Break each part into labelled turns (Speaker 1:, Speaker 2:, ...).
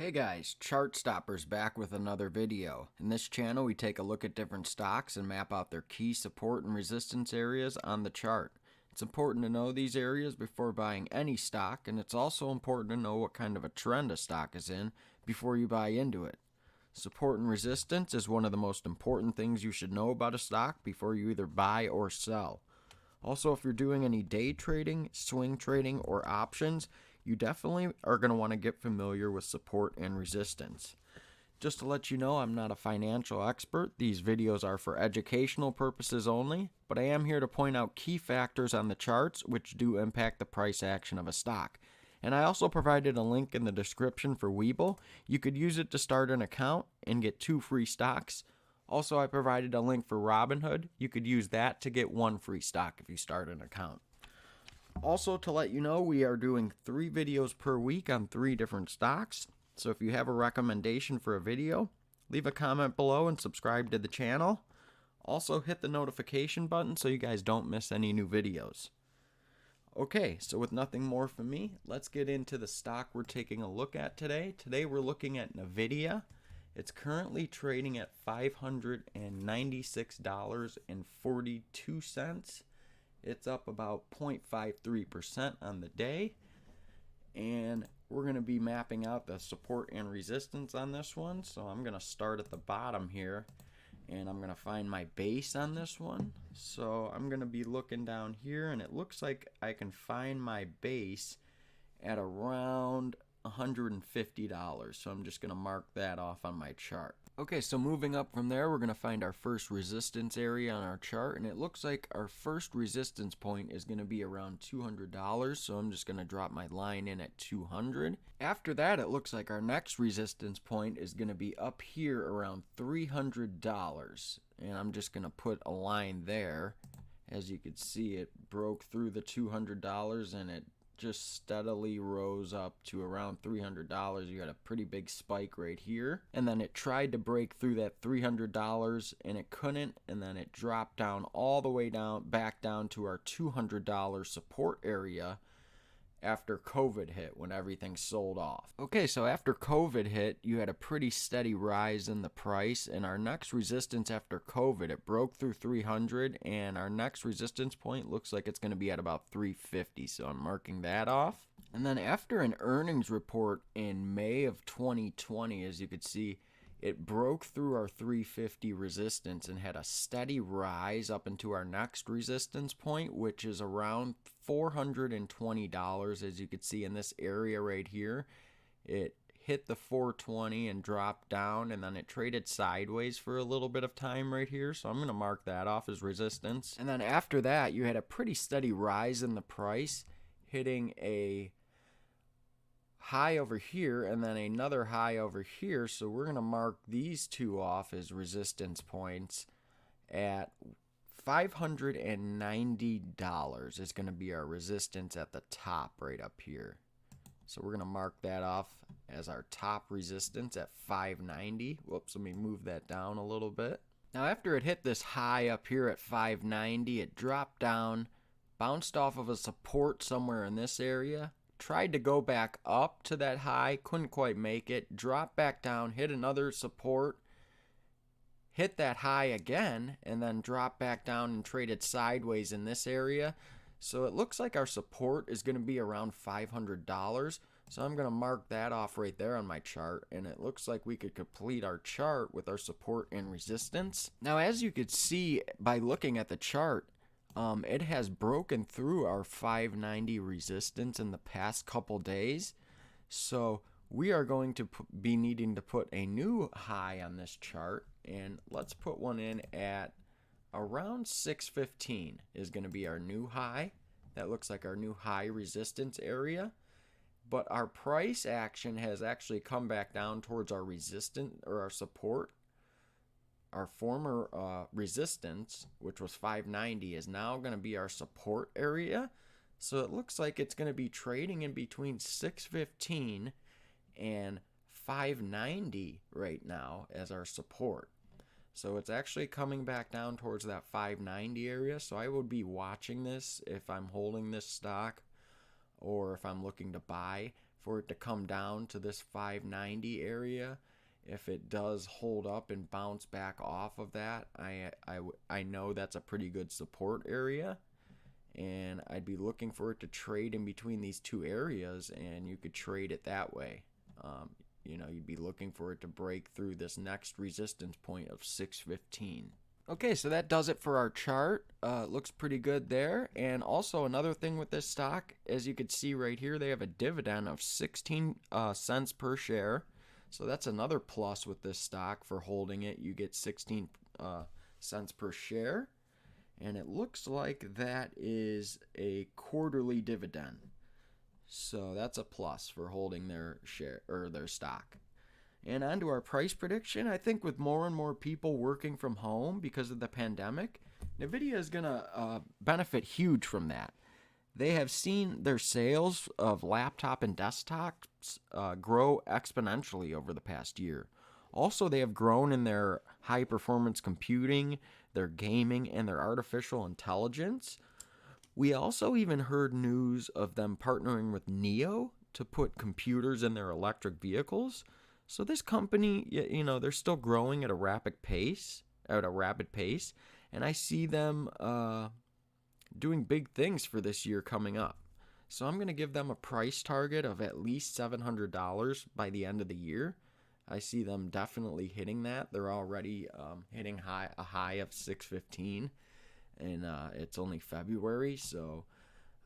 Speaker 1: Hey guys, Chart Stoppers back with another video. In this channel we take a look at different stocks and map out their key support and resistance areas on the chart. It's important to know these areas before buying any stock, and it's also important to know what kind of a trend a stock is in before you buy into it. Support and resistance is one of the most important things you should know about a stock before you either buy or sell. Also, if you're doing any day trading, swing trading, or options, you definitely are going to want to get familiar with support and resistance. Just to let you know, I'm not a financial expert. These videos are for educational purposes only, but I am here to point out key factors on the charts which do impact the price action of a stock. And I also provided a link in the description for Webull. You could use it to start an account and get 2 free stocks. Also, I provided a link for Robinhood. You could use that to get 1 free stock if you start an account. Also, to let you know, we are doing 3 videos per week on 3 different stocks. So if you have a recommendation for a video, leave a comment below and subscribe to the channel. Also, hit the notification button so you guys don't miss any new videos. Okay, so with nothing more from me, let's get into the stock we're taking a look at today. Today we're looking at Nvidia. It's currently trading at $596.42. It's up about 0.53% on the day. And we're going to be mapping out the support and resistance on this one. So I'm going to start at the bottom here. And I'm going to find my base on this one. So I'm going to be looking down here. And it looks like I can find my base at around $150. So I'm just going to mark that off on my chart. Okay, so moving up from there, we're going to find our first resistance area on our chart, and it looks like our first resistance point is going to be around $200, so I'm just going to drop my line in at 200. After that, it looks like our next resistance point is going to be up here around $300, and I'm just going to put a line there. As you can see, it broke through the $200 and it just steadily rose up to around $300. You got a pretty big spike right here, and then it tried to break through that $300 and it couldn't, and then it dropped down all the way down back down to our $200 support area after COVID hit, when everything sold off. Okay, so after COVID hit, you had a pretty steady rise in the price, and our next resistance after COVID, it broke through 300, and our next resistance point looks like it's going to be at about 350, so I'm marking that off. And then after an earnings report in May of 2020, as you could see, it broke through our 350 resistance and had a steady rise up into our next resistance point, which is around $420. As you can see in this area right here, it hit the 420 and dropped down, and then it traded sideways for a little bit of time right here, so I'm going to mark that off as resistance. And then after that, you had a pretty steady rise in the price, hitting a high over here and then another high over here, so we're going to mark these two off as resistance points at $590 is going to be our resistance at the top right up here. So we're going to mark that off as our top resistance at 590. Whoops, let me move that down a little bit. Now after it hit this high up here at 590, it dropped down, bounced off of a support somewhere in this area, tried to go back up to that high, couldn't quite make it, dropped back down, hit another support, hit that high again, and then dropped back down and traded sideways in this area. So it looks like our support is going to be around $500. So I'm going to mark that off right there on my chart, and it looks like we could complete our chart with our support and resistance. Now, as you could see by looking at the chart, it has broken through our 590 resistance in the past couple days. So we are going to be needing to put a new high on this chart, and let's put one in at around 615 is going to be our new high. That looks like our new high resistance area. But our price action has actually come back down towards our resistance or our support. Our former resistance, which was 590, is now going to be our support area. So it looks like it's going to be trading in between 615 and 590 right now as our support. So it's actually coming back down towards that 590 area. So I would be watching this if I'm holding this stock or if I'm looking to buy for it to come down to this 590 area. If it does hold up and bounce back off of that, I know that's a pretty good support area, and I'd be looking for it to trade in between these two areas, and you could trade it that way. You'd be looking for it to break through this next resistance point of 615. Okay, so that does it for our chart. Looks pretty good there. And also another thing with this stock, as you can see right here, they have a dividend of 16 cents per share. So that's another plus with this stock for holding it. You get 16 cents per share. And it looks like that is a quarterly dividend. So that's a plus for holding their share or their stock. And on to our price prediction. I think with more and more people working from home because of the pandemic, Nvidia is going to benefit huge from that. They have seen their sales of laptop and desktops grow exponentially over the past year. Also, they have grown in their high-performance computing, their gaming, and their artificial intelligence. We also even heard news of them partnering with NIO to put computers in their electric vehicles. So this company, they're still growing at a rapid pace, and I see them doing big things for this year coming up. So I'm going to give them a price target of at least $700 by the end of the year. I see them definitely hitting that. They're already hitting a high of 615, and it's only February, so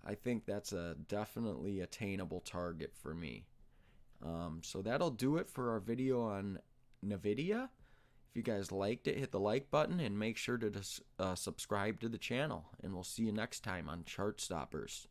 Speaker 1: I think that's a definitely attainable target for me. So that'll do it for our video on Nvidia. If you guys liked it, hit the like button and make sure to subscribe to the channel. And we'll see you next time on Chart Stoppers.